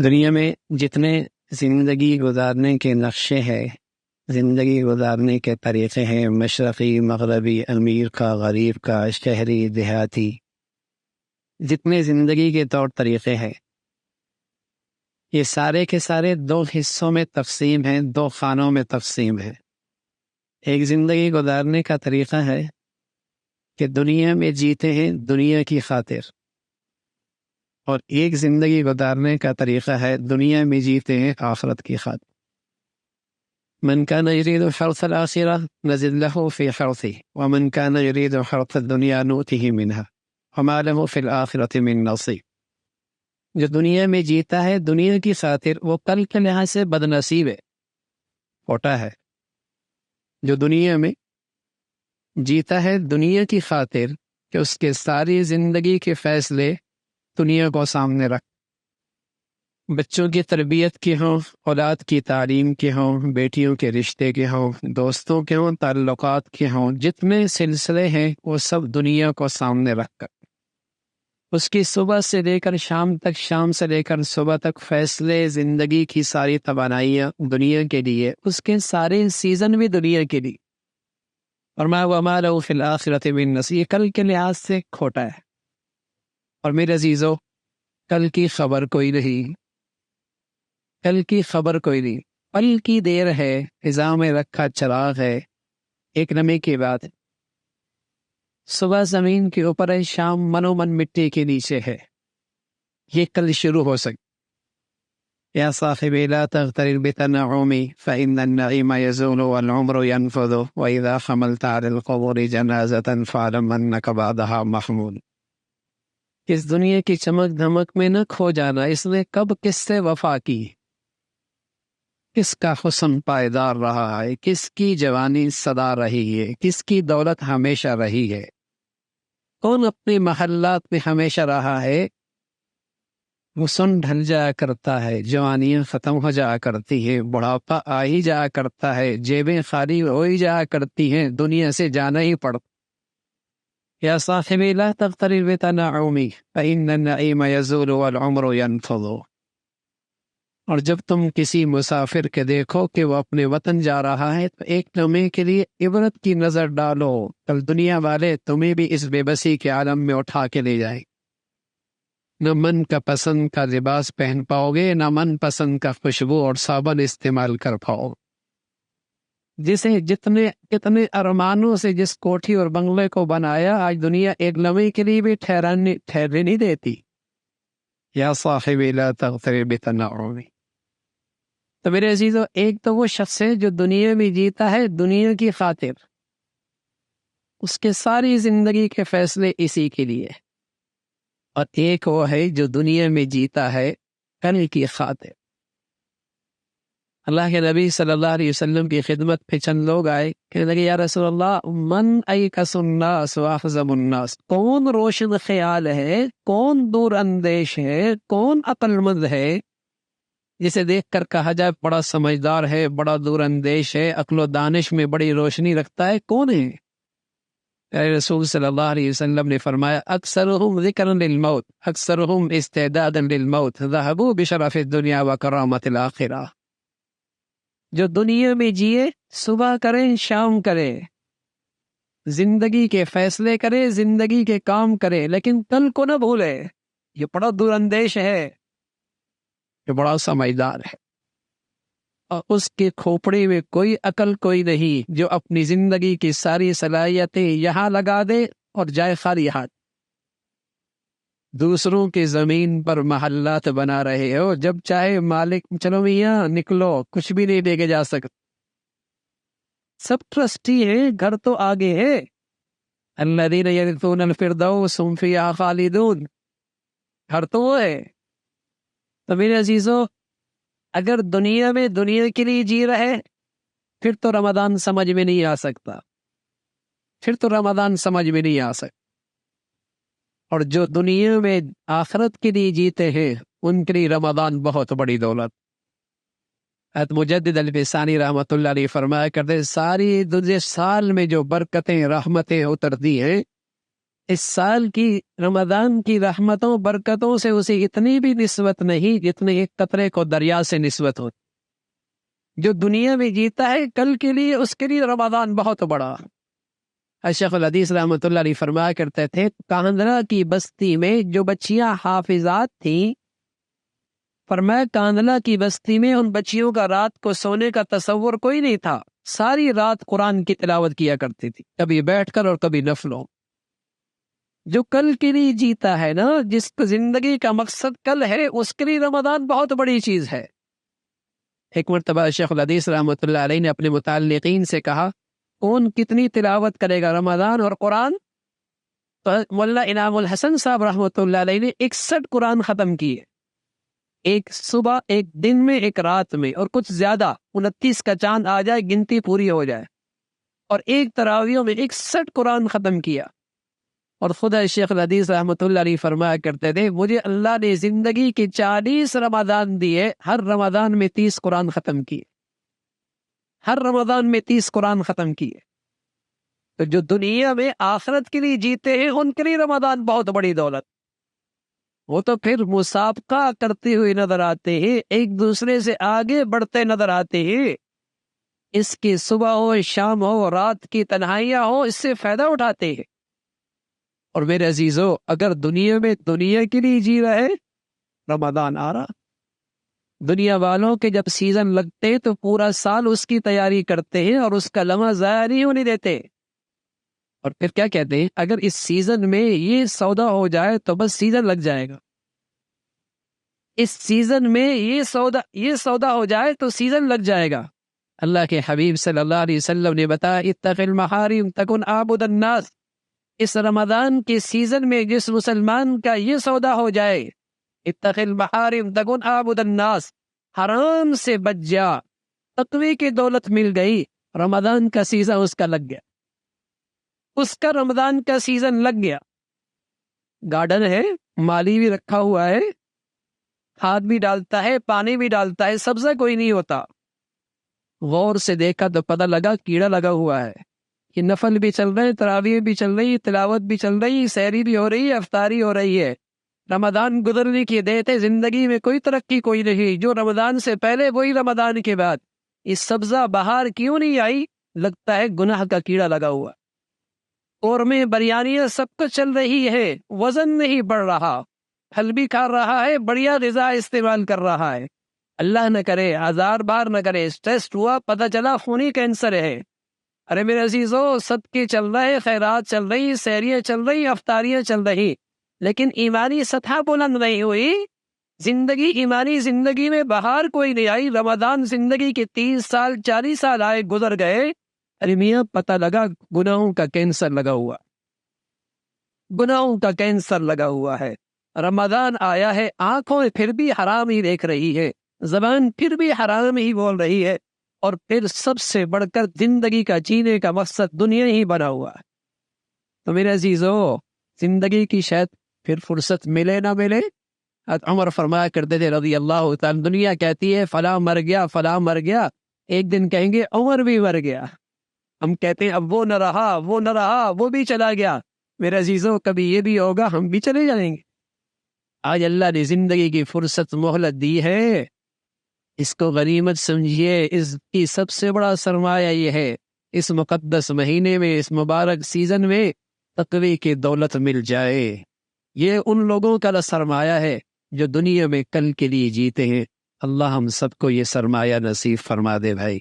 دنیا میں جتنے زندگی گزارنے کے نقشے ہیں، زندگی گزارنے کے طریقے ہیں، مشرقی، مغربی، امیر کا، غریب کا، شہری، دیہاتی، جتنے زندگی کے طور طریقے ہیں، یہ سارے کے سارے دو حصوں میں تقسیم ہیں، دو خانوں میں تقسیم ہیں۔ ایک زندگی گزارنے کا طریقہ ہے کہ دنیا میں جیتے ہیں دنیا کی خاطر، اور ایک زندگی گزارنے کا طریقہ ہے دنیا میں جیتے ہیں آخرت کی خاطر۔ من كان يريد حرث الآخرة نزد له في حرثه ومن كان يريد حرث الدنيا نؤته منها وما له في الآخرة من نصيب۔ جو دنیا میں جیتا ہے دنیا کی خاطر وہ کل کے لحاظ سے بد نصیب ہے، کھوٹا ہے۔ جو دنیا میں جیتا ہے دنیا کی خاطر کہ اس کے ساری زندگی کے فیصلے دنیا کو سامنے رکھ، بچوں کی تربیت کے ہوں، اولاد کی تعلیم کے ہوں، بیٹیوں کے رشتے کے ہوں، دوستوں کے ہوں، تعلقات کے ہوں، جتنے سلسلے ہیں وہ سب دنیا کو سامنے رکھ کر اس کی صبح سے لے کر شام تک، شام سے لے کر صبح تک فیصلے، زندگی کی ساری توانائیاں دنیا کے لیے، اس کے سارے سیزن بھی دنیا کے لیے۔ اور وما له فی الآخرۃ من نصیب، کل کے لحاظ سے کھوٹا ہے۔ اور میرے عزیزو، کل کی خبر کوئی نہیں، کل کی خبر کوئی نہیں، پل کی دیر ہے، فضا میں رکھا چراغ ہے، ایک لمحے کی بات ہے۔ صبح زمین کے اوپر ہے، شام منو من مٹی کے نیچے ہے، یہ کل شروع ہو سکتی۔ یا صاحبی لا تغترر بتنعمی فإن النعیم یزول والعمر ينفذ وإذا حملت على القبور جنازة فاعلم أنك بعدها محمول۔ اس دنیا کی چمک دھمک میں نہ کھو جانا، اس نے کب کس سے وفا کی، کس کا حسن پائیدار رہا ہے، کس کی جوانی سدا رہی ہے، کس کی دولت ہمیشہ رہی ہے، کون اپنے محلات میں ہمیشہ رہا ہے۔ حسن ڈھل جایا کرتا ہے، جوانیاں ختم ہو جایا کرتی ہے، بڑھاپا آ ہی جایا کرتا ہے، جیبیں خالی ہو ہی جایا کرتی ہیں، دنیا سے جانا ہی پڑتا۔ یا صاحبی لا تغترر بتنعمی فإن النعیم یزول والعمر ينفذ۔ اور جب تم کسی مسافر کے دیکھو کہ وہ اپنے وطن جا رہا ہے تو ایک لمحے کے لیے عبرت کی نظر ڈالو، کل دنیا والے تمہیں بھی اس بے بسی کے عالم میں اٹھا کے لے جائیں۔ نہ من کا پسند کا لباس پہن پاؤ گے، نہ من پسند کا خوشبو اور صابن استعمال کر پاؤ گے۔ جسے کتنے ارمانوں سے جس کوٹھی اور بنگلے کو بنایا، آج دنیا ایک لمحے کے لیے بھی ٹھہرنے نہیں دیتی۔ یا صاحبی لا تغترر بتنعمی۔ تو میرے عزیزو، ایک تو وہ شخص ہے جو دنیا میں جیتا ہے دنیا کی خاطر، اس کے ساری زندگی کے فیصلے اسی کے لیے، اور ایک وہ ہے جو دنیا میں جیتا ہے کل کی خاطر۔ اللہ کے نبی صلی اللہ علیہ وسلم کی خدمت پہ چند لوگ آئے، کہنے لگے یا رسول اللہ، من ایکس الناس واخزم الناس، کون روشن خیال ہے، کون دور اندیش ہے، کون عقل مند ہے جسے دیکھ کر کہا جائے بڑا سمجھدار ہے، بڑا دور اندیش ہے، عقل و دانش میں بڑی روشنی رکھتا ہے، کون ہے؟ رسول صلی اللہ علیہ وسلم نے فرمایا اکثرهم ذکرا للموت اکثرهم استعدادا للموت ذهبوا بشرف الدنيا وکرامت الآخرہ۔ جو دنیا میں جیے، صبح کرے شام کرے، زندگی کے فیصلے کرے، زندگی کے کام کرے، لیکن کل کو نہ بھولے۔ یہ بڑا دور اندیش ہے، یہ بڑا سمجھدار ہے، اور اس کے کھوپڑے میں کوئی عقل کوئی نہیں جو اپنی زندگی کی ساری صلاحیتیں یہاں لگا دے اور جائے خالی ہاتھ۔ دوسروں کی زمین پر محلات بنا رہے ہو، جب چاہے مالک چلو میاں نکلو، کچھ بھی نہیں دے کے جا سکتے۔ سب ٹرسٹی ہیں، گھر تو آگے ہے۔ الذین یرثون الفردوس هم فیہا خالدون، گھر تو وہ ہے۔ تو میرے عزیزو، اگر دنیا میں دنیا کے لیے جی رہے پھر تو رمضان سمجھ میں نہیں آ سکتا، پھر تو رمضان سمجھ میں نہیں آ سکتا۔ اور جو دنیا میں آخرت کے لیے جیتے ہیں ان کے لیے رمضان بہت بڑی دولت۔ حضرت مجدد الفسانی رحمۃ اللہ علیہ فرمایا کرتے، ساری دنیا سال میں جو برکتیں رحمتیں اترتی ہیں، اس سال کی رمضان کی رحمتوں برکتوں سے اسے اتنی بھی نسبت نہیں جتنے ایک قطرے کو دریا سے نسبت ہوتی. جو دنیا میں جیتا ہے کل کے لیے اس کے لیے رمضان بہت بڑا. شیخ الحدیث رحمۃ اللہ علیہ فرمایا کرتے تھے کاندھلا کی بستی میں جو بچیاں حافظات تھیں، فرمایا کاندھلا کی بستی میں ان بچیوں کا رات کو سونے کا تصور کوئی نہیں تھا. ساری رات قرآن کی تلاوت کیا کرتی تھی، کبھی بیٹھ کر اور کبھی نفلوں. جو کل کے لیے جیتا ہے نا، جس کو زندگی کا مقصد کل ہے، اس کے لیے رمضان بہت بڑی چیز ہے. ایک مرتبہ شیخ الحدیث رحمۃ اللہ علیہ نے اپنے متعلقین سے کہا کون کتنی تلاوت کرے گا رمضان اور قرآن؟ تو مولانا انعام الحسن صاحب رحمۃ اللہ علیہ نے 61 قرآن ختم کیے، ایک صبح، ایک دن میں، ایک رات میں، اور کچھ زیادہ 29 کا چاند آ جائے گنتی پوری ہو جائے، اور ایک تراویحوں میں 61 قرآن ختم کیا. اور خدا شیخ الحدیث رحمۃ اللہ علیہ فرمایا کرتے تھے مجھے اللہ نے زندگی کے 40 رمضان دیے، ہر رمضان میں 30 قرآن ختم کیے، ہر رمضان میں 30 قرآن ختم کیے. تو جو دنیا میں آخرت کے لیے جیتے ہیں ان کے لیے رمضان بہت بڑی دولت. وہ تو پھر مسابقہ کرتے ہوئے نظر آتے ہیں، ایک دوسرے سے آگے بڑھتے نظر آتے ہیں. اس کی صبح ہو، شام ہو، رات کی تنہائیاں ہو، اس سے فائدہ اٹھاتے ہیں. اور میرے عزیزو، اگر دنیا میں دنیا کے لیے جی رہے، رمضان آ رہا. دنیا والوں کے جب سیزن لگتے تو پورا سال اس کی تیاری کرتے ہیں اور اس کا لمحہ ضائع نہیں ہونے دیتے. اور پھر کیا کہتے ہیں اگر اس سیزن میں یہ سودا ہو جائے تو بس سیزن لگ جائے گا. اس سیزن میں یہ سودا ہو جائے تو سیزن لگ جائے گا. اللہ کے حبیب صلی اللہ علیہ وسلم نے بتایا اتق المحارم تکن عابد الناس. اس رمضان کے سیزن میں جس مسلمان کا یہ سودا ہو جائے، اتق المحارم تکن عابد الناس، حرام سے بچ جا، تقوی کی دولت مل گئی. رمضان کا سیزن اس کا لگ گیا، اس کا رمضان کا سیزن لگ گیا. گارڈن ہے، مالی بھی رکھا ہوا ہے، کھاد بھی ڈالتا ہے، پانی بھی ڈالتا ہے، سبزہ کوئی نہیں ہوتا. غور سے دیکھا تو پتہ لگا کیڑا لگا ہوا ہے. یہ نفل بھی چل رہے ہیں، تراویح بھی چل رہی، تلاوت بھی چل رہی، سحری بھی ہو رہی ہے، افطاری ہو رہی ہے. رمضان گزرنے کی دیتے زندگی میں کوئی ترقی کوئی نہیں، جو رمضان سے پہلے وہی رمضان کے بعد. یہ سبزہ بہار کیوں نہیں آئی؟ لگتا ہے گناہ کا کیڑا لگا ہوا. قورمے بریانیاں سب کچھ چل رہی ہے، وزن نہیں بڑھ رہا، پھل بھی کھا رہا ہے، بڑھیا غذا استعمال کر رہا ہے. اللہ نہ کرے آزار بار نہ کرے اسٹریس ہوا، پتہ چلا خونی کینسر ہے. ارے میرے عزیزو، صدقے چل رہے، خیرات چل رہی، سحریاں چل رہی، افطاریاں چل رہی، لیکن ایمانی سطح بلند نہیں ہوئی. زندگی، ایمانی زندگی میں بہار کوئی نہیں آئی. رمضان زندگی کے 30 سال 40 سال آئے گزر گئے، ارے میاں پتہ لگا گناہوں کا کینسر لگا ہوا، گناہوں کا کینسر لگا ہوا ہے. رمضان آیا ہے، آنکھوں پھر بھی حرام ہی دیکھ رہی ہے، زبان پھر بھی حرام ہی بول رہی ہے، اور پھر سب سے بڑھ کر زندگی کا جینے کا مقصد دنیا ہی بنا ہوا ہے. تو میرے عزیزو، زندگی کی شاید پھر فرصت ملے نہ ملے. عمر فرمایا کرتے تھے رضی اللہ تعالی، دنیا کہتی ہے فلاں مر گیا، فلاں مر گیا، ایک دن کہیں گے عمر بھی مر گیا. ہم کہتے ہیں اب وہ نہ رہا، وہ نہ رہا، وہ بھی چلا گیا. میرے عزیزو، کبھی یہ بھی ہوگا ہم بھی چلے جائیں گے. آج اللہ نے زندگی کی فرصت مہلت دی ہے، اس کو غنیمت سمجھیے. اس کی سب سے بڑا سرمایہ یہ ہے اس مقدس مہینے میں، اس مبارک سیزن میں تقوی کی دولت مل جائے. یہ ان لوگوں کا سرمایہ ہے جو دنیا میں کل کے لیے جیتے ہیں. اللہ ہم سب کو یہ سرمایہ نصیب فرما دے بھائی.